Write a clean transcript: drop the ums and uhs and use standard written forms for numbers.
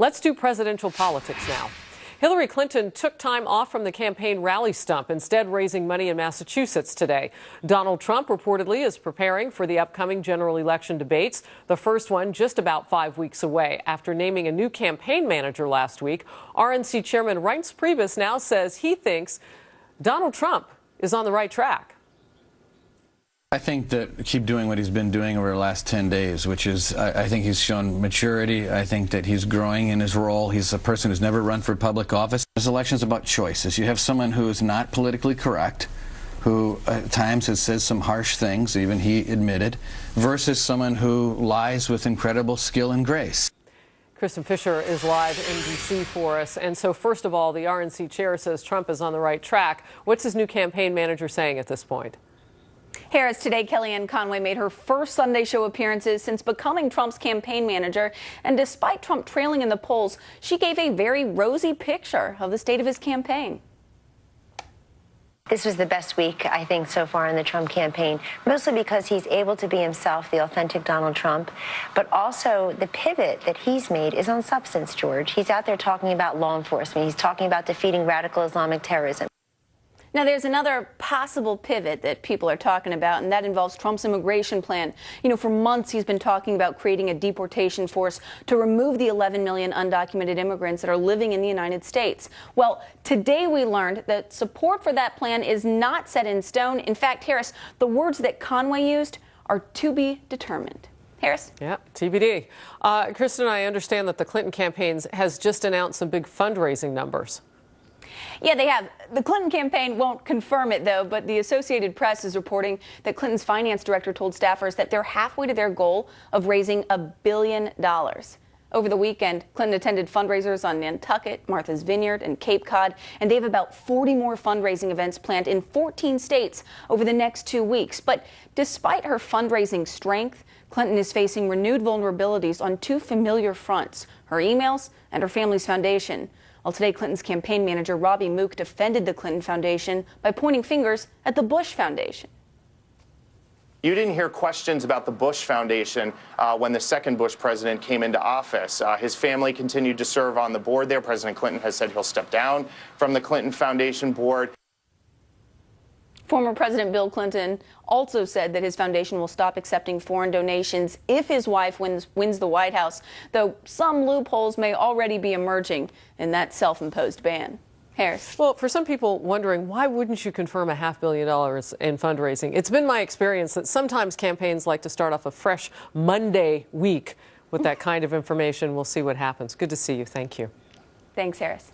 Let's do presidential politics now. Hillary Clinton took time off from the campaign rally stump, instead raising money in Massachusetts today. Donald Trump reportedly is preparing for the upcoming general election debates, the first one just about 5 weeks away. After naming a new campaign manager last week, RNC Chairman Reince Priebus now says he thinks Donald Trump is on the right track. I think that keep doing what he's been doing over the last 10 days, which is, I think he's shown maturity. I think that he's growing in his role. He's a person who's never run for public office. This election is about choices. You have someone who is not politically correct, who at times has said some harsh things, even he admitted, versus someone who lies with incredible skill and grace. Kristen Fisher is live in D.C. for us. And so, first of all, the RNC chair says Trump is on the right track. What's his new campaign manager saying at this point? Harris, today Kellyanne Conway made her first Sunday show appearances since becoming Trump's campaign manager. And despite Trump trailing in the polls, she gave a very rosy picture of the state of his campaign. This was the best week, I think, so far in the Trump campaign, mostly because he's able to be himself, the authentic Donald Trump, but also the pivot that he's made is on substance, George. He's out there talking about law enforcement. He's talking about defeating radical Islamic terrorism. Now, there's another possible pivot that people are talking about, and that involves Trump's immigration plan. You know, for months he's been talking about creating a deportation force to remove the 11 million undocumented immigrants that are living in the United States. Well, today we learned that support for that plan is not set in stone. In fact, Harris, the words that Conway used are to be determined. Harris? Yeah, TBD. Kristen, I understand that the Clinton campaign has just announced some big fundraising numbers. Yeah, they have. The Clinton campaign won't confirm it, though, but the Associated Press is reporting that Clinton's finance director told staffers that they're halfway to their goal of raising $1 billion. Over the weekend, Clinton attended fundraisers on Nantucket, Martha's Vineyard, and Cape Cod, and they have about 40 more fundraising events planned in 14 states over the next 2 weeks. But despite her fundraising strength, Clinton is facing renewed vulnerabilities on two familiar fronts, her emails and her family's foundation. Well, today, Clinton's campaign manager, Robbie Mook, defended the Clinton Foundation by pointing fingers at the Bush Foundation. You didn't hear questions about the Bush Foundation when the second Bush president came into office. His family continued to serve on the board there. President Clinton has said he'll step down from the Clinton Foundation board. Former President Bill Clinton also said that his foundation will stop accepting foreign donations if his wife wins the White House, though some loopholes may already be emerging in that self-imposed ban. Harris. Well, for some people wondering, why wouldn't you confirm $500 million in fundraising? It's been my experience that sometimes campaigns like to start off a fresh Monday week with that kind of information. We'll see what happens. Good to see you. Thank you. Thanks, Harris.